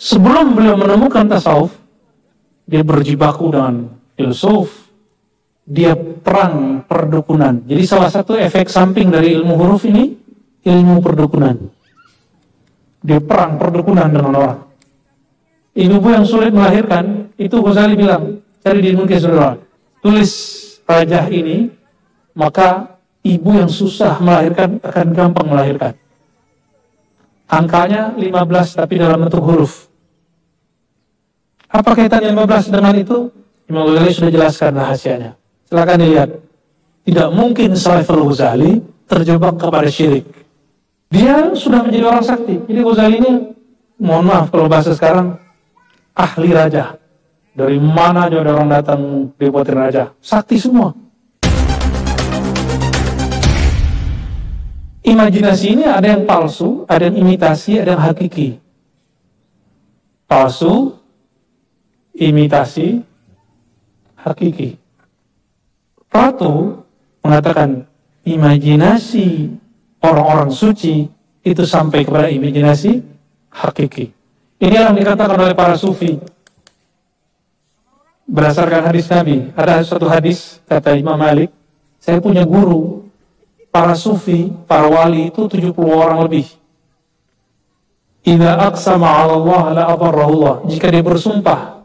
Sebelum beliau menemukan tasawuf, dia berjibaku dengan filsuf, dia perang perdukunan. Jadi salah satu efek samping dari ilmu huruf ini, ilmu perdukunan. Dia perang perdukunan dengan orang. Ibu yang sulit melahirkan, itu Ghazali bilang, cari di ilmu saudara, tulis rajah ini, maka ibu yang susah melahirkan akan gampang melahirkan. Angkanya 15 tapi dalam bentuk huruf. Apa kaitannya 15 dengan itu? Imam Ghazali sudah jelaskan rahasianya. Silakan dilihat. Tidak mungkin Salaf al-Ghazali terjebak kepada syirik. Dia sudah menjadi orang sakti. Jadi Ghazali ini, mohon maaf kalau bahasa sekarang, ahli raja. Dari mana aja ada orang datang dibuatin raja. Sakti semua. Imajinasi ini ada yang palsu, ada yang imitasi, ada yang hakiki. Palsu, imitasi, hakiki. Plato mengatakan imajinasi orang-orang suci itu sampai kepada imajinasi hakiki. Ini yang dikatakan oleh para sufi berdasarkan hadis Nabi. Ada satu hadis kata Imam Malik, saya punya guru para sufi, para wali itu 70 orang lebih. Idza aqsama 'ala Allah la abarrahullah. Jika dia bersumpah,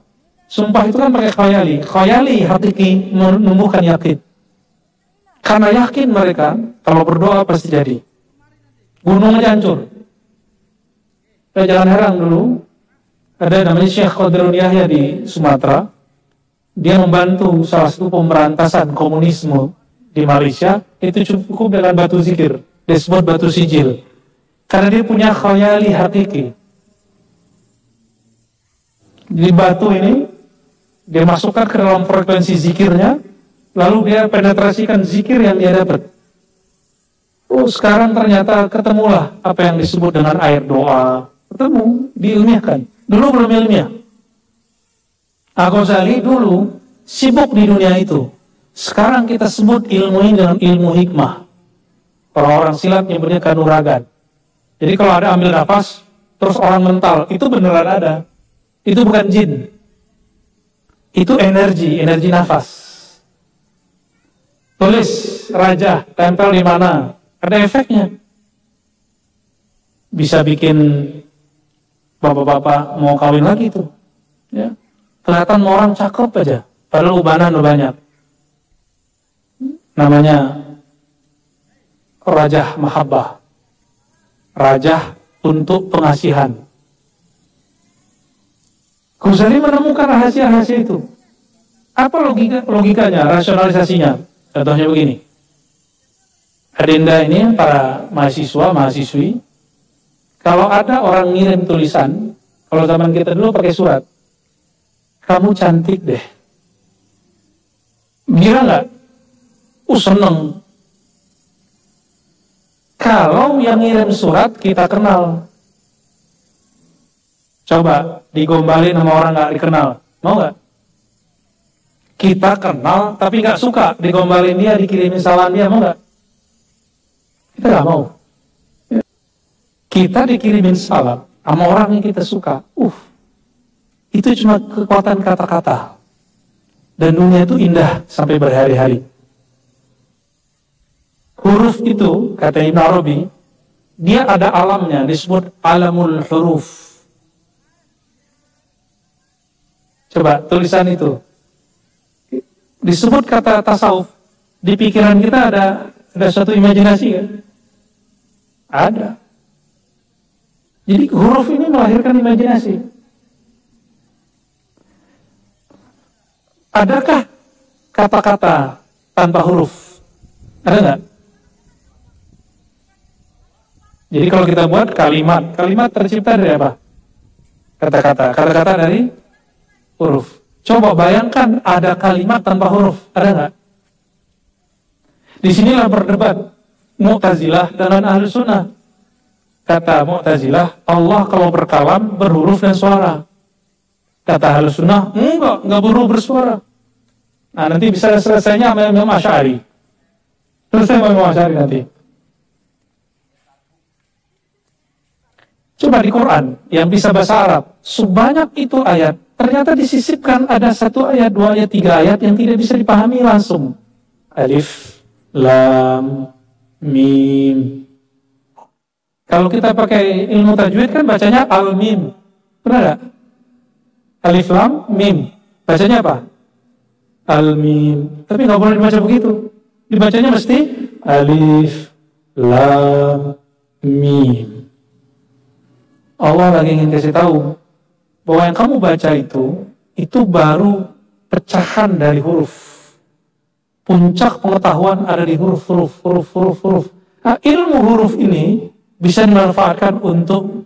sumpah itu kan pakai khayali. Khayali hakiki menumbuhkan yakin. Karena yakin mereka, kalau berdoa pasti jadi. Gunung aja hancur. Jangan heran dulu, ada namanya Syekh Qadirun Yahya di Sumatera. Dia membantu salah satu pemberantasan komunisme di Malaysia. Itu cukup dengan batu zikir. Disebut batu sijil. Karena dia punya khayali hakiki. Di batu ini, dia masukkan ke dalam frekuensi zikirnya, lalu dia penetrasikan zikir yang dia dapat. Oh, sekarang ternyata ketemulah apa yang disebut dengan air doa. Ketemu, diilmiahkan. Dulu belum ilmiah. Ghazali dulu sibuk di dunia itu. Sekarang kita sebut ilmu ini dengan ilmu hikmah. Orang-orang silat nyebutnya kanuragan. Jadi kalau ada ambil nafas, terus orang mental, itu beneran ada. Itu bukan jin. Itu energi nafas. Tulis raja, tempel di mana? Ada efeknya. Bisa bikin bapak-bapak mau kawin lagi tuh. Ya. Kelihatan orang cakep aja, padahal ubanan udah banyak. Namanya Rajah Mahabbah. Rajah untuk pengasihan. Ghazali menemukan rahasia-rahasia itu. Apa logikanya, rasionalisasinya? Contohnya begini. Adinda ini para mahasiswa, mahasiswi, kalau ada orang ngirim tulisan, kalau zaman kita dulu pakai surat, kamu cantik deh. Gila nggak? Seneng. Kalau yang ngirim surat kita kenal, coba digombalin sama orang nggak dikenal, mau nggak? Kita kenal tapi nggak suka digombalin dia, dikirimin salam dia, mau nggak? Kita nggak mau. Kita dikirimin salam sama orang yang kita suka, itu cuma kekuatan kata-kata, dan dunia itu indah sampai berhari-hari. Huruf itu, kata Ibn Arabi, dia ada alamnya, disebut alamul huruf. Coba tulisan itu disebut kata tasawuf. Di pikiran kita ada suatu imajinasi kan? Ada. Jadi huruf ini melahirkan imajinasi. Adakah kata-kata tanpa huruf? Ada nggak? Jadi kalau kita buat kalimat tercipta dari apa? Kata-kata dari huruf. Coba bayangkan ada kalimat tanpa huruf, ada nggak? Disinilah berdebat Mu'tazilah dengan Ahlus Sunnah. Kata Mu'tazilah, Allah kalau berkalam berhuruf dan suara. Kata Ahlus Sunnah, enggak berhuruf bersuara. Nah nanti bisa selesainya sama Imam Asy'ari. Selesai sama Imam Asy'ari nanti. Coba di Quran yang bisa bahasa Arab, sebanyak itu ayat, ternyata disisipkan ada 1 ayat, 2 ayat, 3 ayat yang tidak bisa dipahami langsung. Alif, Lam, Mim. Kalau kita pakai ilmu tajwid kan bacanya Al-Mim. Benar gak? Alif, Lam, Mim. Bacanya apa? Al-Mim. Tapi nggak boleh dibaca begitu. Dibacanya mesti Alif, Lam, Mim. Allah lagi ingin kasih tahu bahwa yang kamu baca itu baru pecahan dari huruf. Puncak pengetahuan ada di huruf. Nah, ilmu huruf ini bisa dimanfaatkan untuk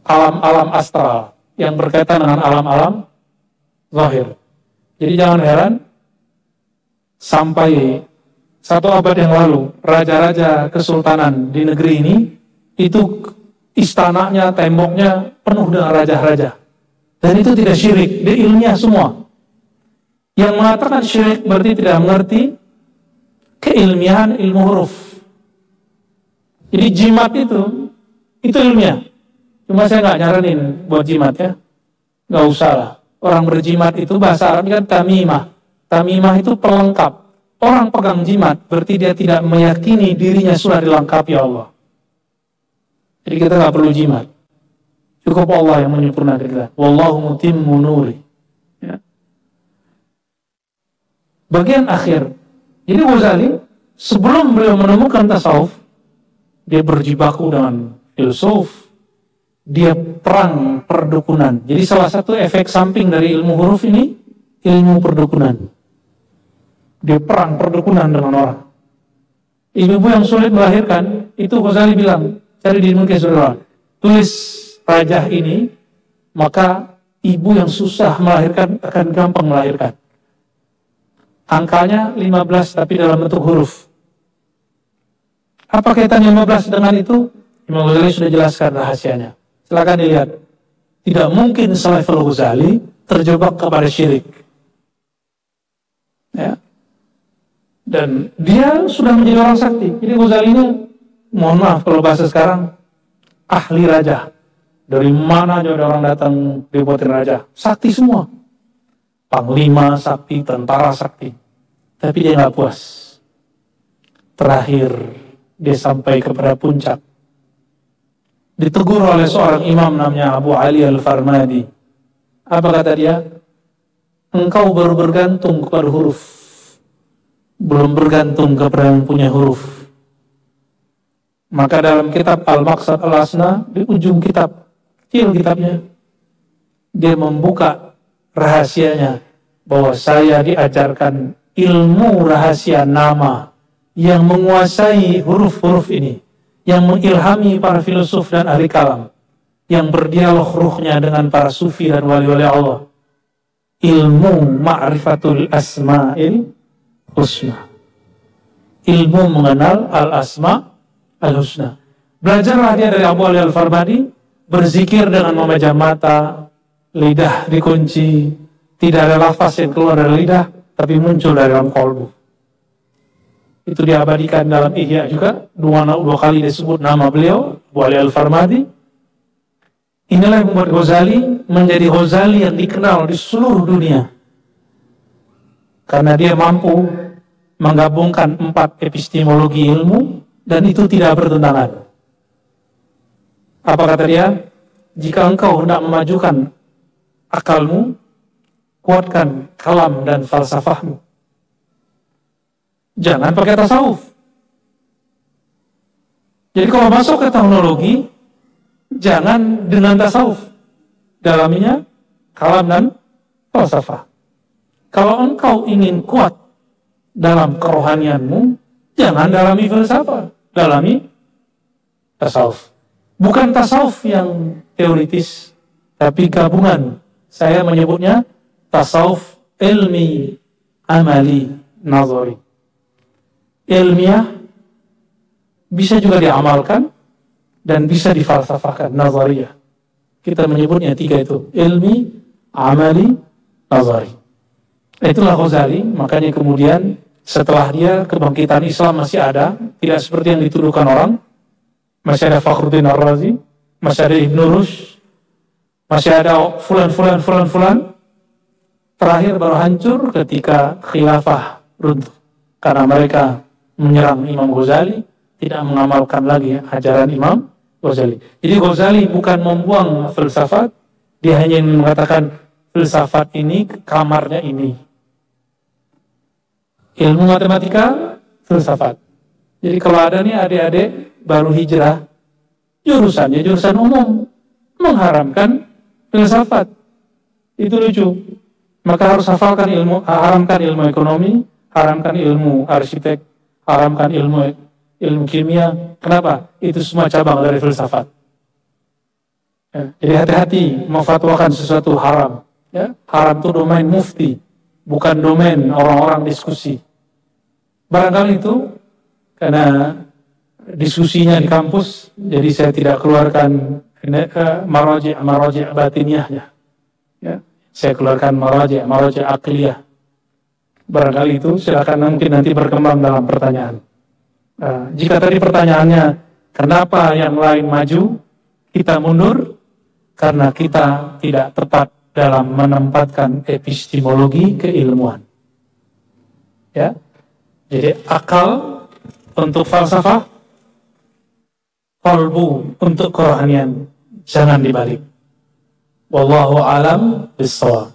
alam-alam astral yang berkaitan dengan alam-alam zahir. Jadi jangan heran sampai 1 abad yang lalu raja-raja kesultanan di negeri ini itu istananya, temboknya penuh dengan raja-raja. Dan itu tidak syirik, dia ilmiah semua. Yang mengatakan syirik berarti tidak mengerti keilmiahan ilmu huruf. Jadi jimat itu ilmiah. Cuma saya nggak nyaranin buat jimat ya. Nggak usah lah. Orang berjimat itu bahasa Arabnya kan tamimah. Tamimah itu pelengkap. Orang pegang jimat berarti dia tidak meyakini dirinya sudah dilengkapi Allah. Jadi kita nggak perlu jimat. Cukup Allah yang menyempurnakan kita. Wallahu mutimmu nuri. Ya. Bagian akhir. Jadi Ghazali sebelum beliau menemukan tasawuf, dia berjibaku dengan filsuf. Dia perang perdukunan. Jadi salah satu efek samping dari ilmu huruf ini ilmu perdukunan. Dia perang perdukunan dengan orang. Ibu-ibu yang sulit melahirkan, itu Ghazali bilang, cari di ilmu saudara, tulis rajah ini, maka ibu yang susah melahirkan akan gampang melahirkan. Angkanya 15 tapi dalam bentuk huruf. Apa kaitan 15 dengan itu? Imam Ghazali sudah jelaskan rahasianya. Silakan dilihat. Tidak mungkin selevel Ghazali terjebak kepada syirik. Ya. Dan dia sudah menjadi orang sakti. Jadi Ghazali ini, mohon maaf kalau bahasa sekarang, ahli raja. Dari mana aja ada orang datang dibuatin raja. Sakti semua. Panglima sakti, tentara sakti. Tapi dia nggak puas. Terakhir, dia sampai kepada puncak. Ditegur oleh seorang imam namanya Abu Ali Al-Farmadi. Apa kata dia? Engkau baru bergantung kepada huruf. Belum bergantung kepada yang punya huruf. Maka dalam kitab Al-Maqsad Al-Asna, di ujung kitab, kecil kitabnya, dia membuka rahasianya bahwa saya diajarkan ilmu rahasia nama yang menguasai huruf-huruf ini, yang mengilhami para filosof dan ahli kalam, yang berdialog ruhnya dengan para sufi dan wali-wali Allah. Ilmu ma'rifatul asma'il husna. Ilmu mengenal al-asma' al-husna. Belajarlah dia dari Abu Ali Al-Farmadi, berzikir dengan memejam mata, lidah dikunci, tidak ada lafaz yang keluar dari lidah, tapi muncul dari dalam kolbu. Itu diabadikan dalam Ihya juga, dua kali disebut nama beliau, Abu Ali Al-Farmadi. Inilah yang membuat Ghazali menjadi Ghazali yang dikenal di seluruh dunia. Karena dia mampu menggabungkan 4 epistemologi ilmu, dan itu tidak bertentangan. Apa kata dia? Jika engkau hendak memajukan akalmu, kuatkan kalam dan falsafahmu. Jangan pakai tasawuf. Jadi kalau masuk ke teknologi, jangan dengan tasawuf. Dalamnya kalam dan falsafah. Kalau engkau ingin kuat dalam kerohanianmu, jangan dalami filsafat, dalami tasawuf. Bukan tasawuf yang teoritis, tapi gabungan. Saya menyebutnya tasawuf ilmi, amali, nazari. Ilmiah bisa juga diamalkan dan bisa difalsafahkan, nazariyah. Kita menyebutnya 3 itu, ilmi, amali, nazari. Itulah Ghazali. Makanya kemudian setelah dia, kebangkitan Islam masih ada, tidak seperti yang dituduhkan orang. masih ada Fakhruddin Ar-Razi, masih ada Ibn Rushd, masih ada fulan. Terakhir baru hancur ketika khilafah runtuh. Karena mereka menyerang Imam Ghazali, tidak mengamalkan lagi ajaran Imam Ghazali. Jadi Ghazali bukan membuang filsafat, dia hanya mengatakan filsafat ini kamarnya ini. Ilmu matematika, filsafat. Jadi kalau ada nih adik-adik baru hijrah, jurusannya jurusan umum, mengharamkan filsafat. Itu lucu. Maka harus hafalkan ilmu, haramkan ilmu ekonomi, haramkan ilmu arsitek, haramkan ilmu kimia. Kenapa? Itu semua cabang dari filsafat. Ya, jadi hati-hati memfatwakan sesuatu haram. Ya, haram itu domain mufti, bukan domain orang-orang diskusi. Barangkali itu karena diskusinya di kampus, jadi saya tidak keluarkan maraji' batiniahnya. Ya, saya keluarkan maraji' akliyah. Barangkali itu silakan mungkin nanti berkembang dalam pertanyaan. Jika tadi pertanyaannya, kenapa yang lain maju, kita mundur? Karena kita tidak tepat dalam menempatkan epistemologi keilmuan. Ya, jadi akal untuk falsafah, qalbu untuk kerohanian, jangan dibalik. Wallahu alam bissawab.